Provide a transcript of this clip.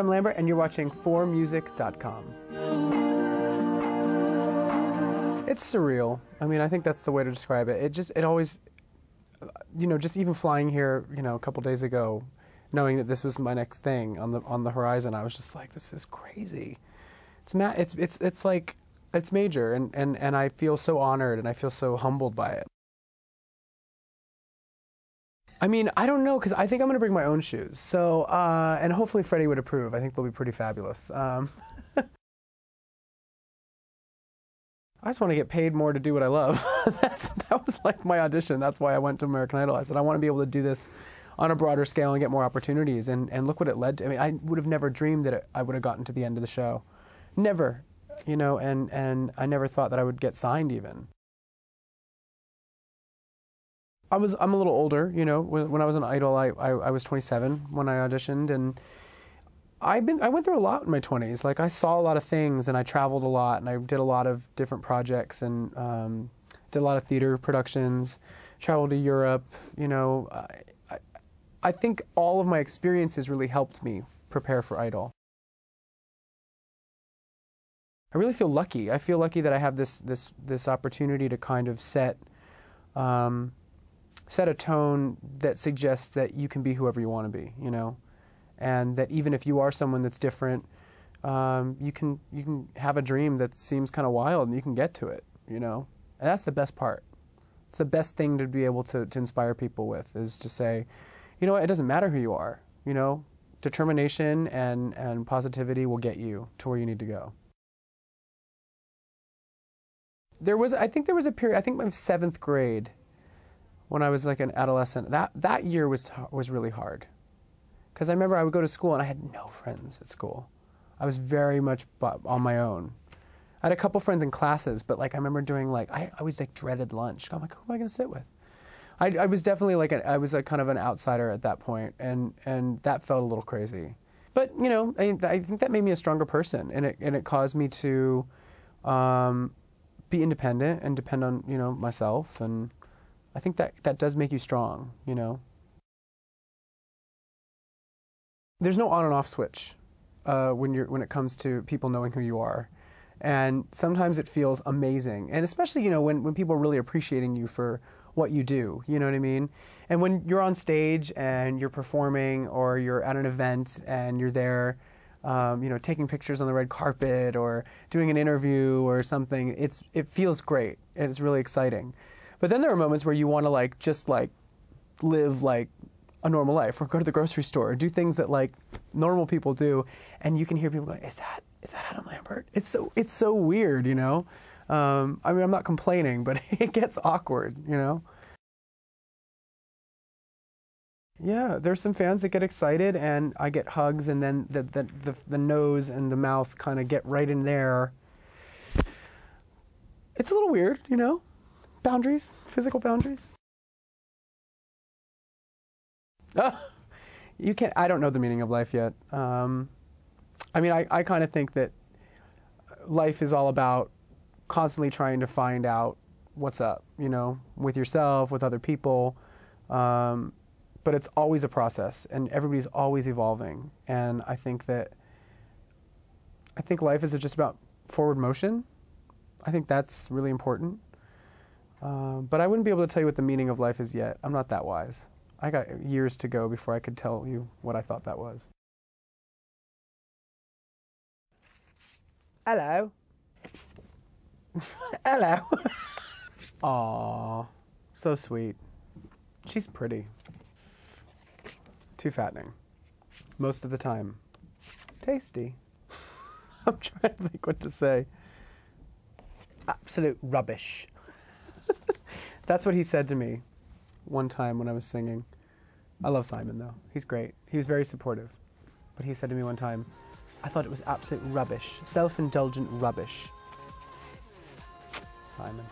Adam Lambert, and you're watching 4music.com. It's surreal. I mean, I think that's the way to describe it. It always, you know, just even flying here, you know, a couple days ago, knowing that this was my next thing on the horizon, I was just like, this is crazy. It's like, it's major, and I feel so honored, and I feel so humbled by it. I mean, I don't know, because I think I'm going to bring my own shoes. So, and hopefully Freddie would approve. I think they'll be pretty fabulous. I just want to get paid more to do what I love. That was like my audition. That's why I went to American Idol. I said, I want to be able to do this on a broader scale and get more opportunities. And look what it led to. I mean, I would have never dreamed that I would have gotten to the end of the show. Never. You know, and I never thought that I would get signed even. I'm a little older, you know. When I was on Idol, I was 27 when I auditioned, and I went through a lot in my 20s. Like, I saw a lot of things, and I traveled a lot, and I did a lot of different projects, and did a lot of theater productions, traveled to Europe. You know, I think all of my experiences really helped me prepare for Idol. I really feel lucky. I feel lucky that I have this opportunity to kind of set a tone that suggests that you can be whoever you want to be, you know, and that even if you are someone that's different, you can have a dream that seems kind of wild, and you can get to it, you know, and that's the best part. It's the best thing to be able to inspire people with, is to say, you know what, it doesn't matter who you are, you know, determination and positivity will get you to where you need to go. I think there was a period, I think my 7th grade, when I was like an adolescent, that year was really hard. Because I remember I would go to school and I had no friends at school. I was very much on my own. I had a couple friends in classes, but like I remember doing like, I always like dreaded lunch. I'm like, who am I going to sit with? I was definitely like, I was like kind of an outsider at that point, and that felt a little crazy. But you know, I think that made me a stronger person, and it caused me to be independent and depend on, you know, myself, and I think that does make you strong, you know. There's no on and off switch when it comes to people knowing who you are, and sometimes it feels amazing, and especially, you know, when people are really appreciating you for what you do, you know what I mean? And when you're on stage and you're performing, or you're at an event and you're there, you know, taking pictures on the red carpet or doing an interview or something, it feels great and it's really exciting. But then there are moments where you want to like just like live like a normal life, or go to the grocery store, or do things that like normal people do, and you can hear people going, "Is that Adam Lambert?" It's so weird, you know. I mean, I'm not complaining, but it gets awkward, you know. Yeah, there's some fans that get excited, and I get hugs, and then the nose and the mouth kind of get right in there. It's a little weird, you know? Boundaries, physical boundaries. You can't, I don't know the meaning of life yet. I mean, I kind of think that life is all about constantly trying to find out what's up, you know, with yourself, with other people. But it's always a process, and everybody's always evolving. And I think life is just about forward motion. I think that's really important. But I wouldn't be able to tell you what the meaning of life is yet. I'm not that wise. I got years to go before I could tell you what I thought that was. Hello. Hello. Aww, so sweet. She's pretty. Too fattening. Most of the time. Tasty. I'm trying to think what to say. Absolute rubbish. That's what he said to me one time when I was singing. I love Simon, though. He's great. He was very supportive. But he said to me one time, I thought it was absolute rubbish. Self-indulgent rubbish. Simon.